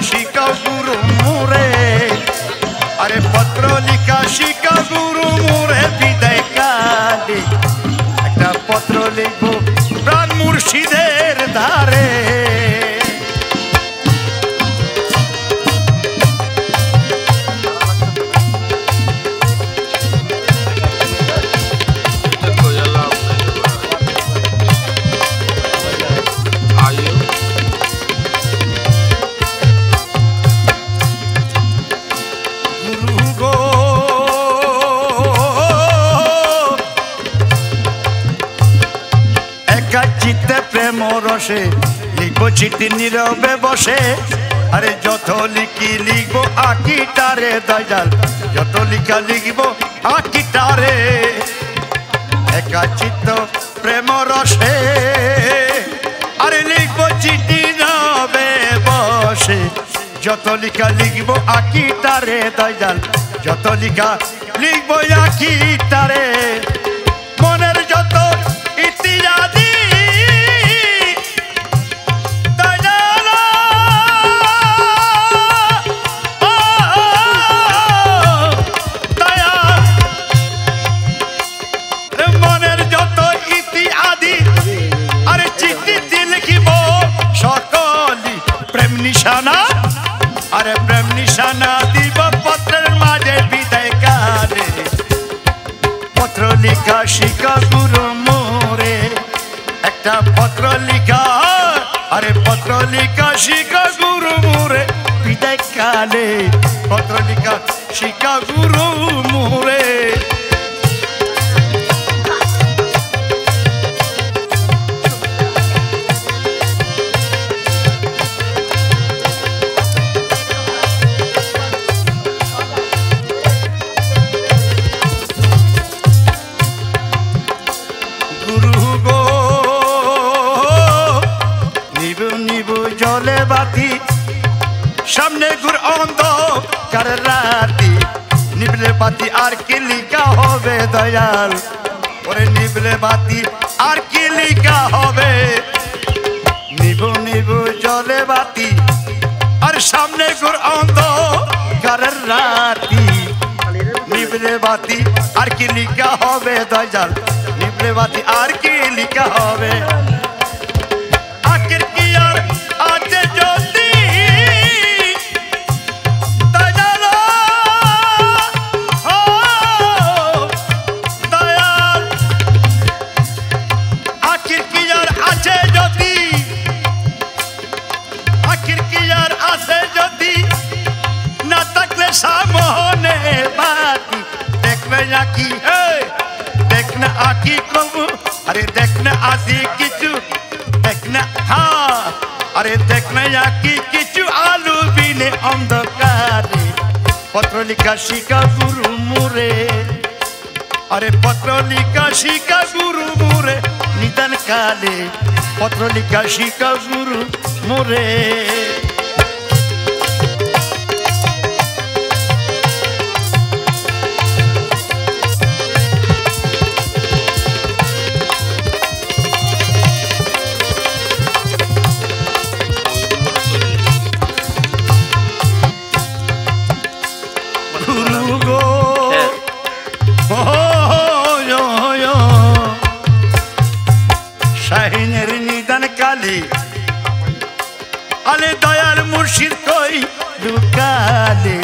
শিখাও গুরু মোরে আরে পত্র লিখা শিখাও গুরু মোরে বিদায় কালে একটা পত্র লিখবো প্রাণ মুর্শিদের ধারে প্রেম রসে লিখবো চিঠি নীরবে বসে আরে যত লিখি লিখবো আকিটারে দয়াল যত লিখা লিখবো আকিটারে একা চিত্ত প্রেম রসে আরে লিখবো চিঠি নীরবে বসে যত লিখা লিখবো আকিটারে দয়াল যত লিখা লিখবো আকিটারে মনের যত ইতিহাদি আরে প্রেম নিশানা দিব পত্রের মাঝে বিদায় কালে পত্র লিখা শিখা গুরু মোরে একটা পত্র লিখা আরে পত্র লিখা শিখা গুরু মোরে বিদায় কালে পত্র লিখা শিখা গুরু মোরে সামনে গুর অন্ধকার রাতি নিবলে বাতি আর কি লিখা হবে দয়াল ওরে নিবলে বাতি আর কি লিখা হবে নিব নিব জলে বাতি আর সামনে গুর অন্ধকার রাতি নিবলে বাতি আর কি লিখা হবে দয়াল নিবলে বাতি আর কি লিখা হবে আখের কি আর আছে যদি সামনে বাতি দেখবে নাকি দেখ না আকি কবু আরে দেখ না আজি কিছু দেখ না হ্যাঁ আরে দেখ না আকি কিছু আলু বিনে অন্ধকারে পত্র লিখা শিখা গুরু মোরে আরে পত্র লিখা শিখা গুরু মোরে নিদান কালে পত্র লিখা শিখা গুরু মোরে শাহিনের নিদান কালী আলে দয়াল মুর্শিদ কই লুকালে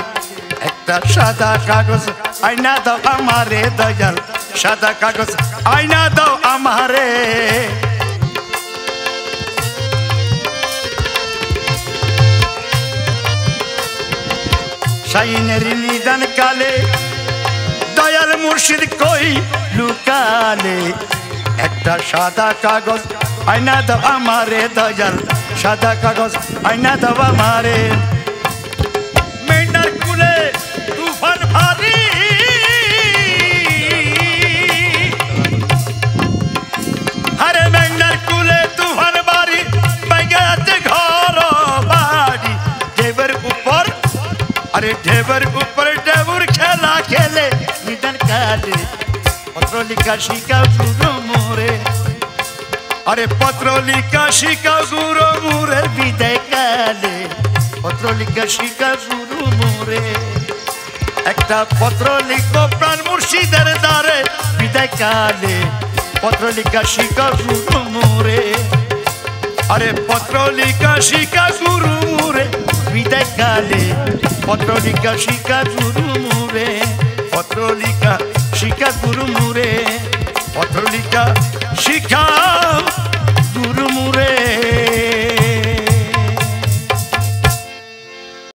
একটা সাদা কাগজ আয়না দাও আমারে দয়াল সাদা কাগজ আয়না দাও আমারে শাহিনের নিদান কালে দয়াল মুর্শিদ কই লুকালে একটা সাদা কাগজ আয়না দাও আমারে দয়াল সাদা কাগজ আয়না দাও আমারে মেন্ডার কুলে তুফান ভারী আরে মেন্ডার কুলে তুফান ভারী বাইগাতে ঘর বাড়ি ঢেবের উপর আরে ঢেবের উপর ঢেবুর খেলা খেলে নিদান কালে পত্র লিখা শিখা গুরু মোরে আরে পত্র লিখা শিখা গুরু মোরে বিদায় কালে পত্র লিখা শিখা গুরু মোরে একটা পত্র লিখবো প্রাণ মুর্শিদের দ্বারে বিদায় কালে পত্র লিখা শিখা গুরু মোরে আরে পত্র লিখা শিখা গুরু মোরে বিদায় কালে পত্র লিখা শিখা গুরু মোরে পত্র লিখা শিখা গুরু মোরে পত্র লিখা শিখা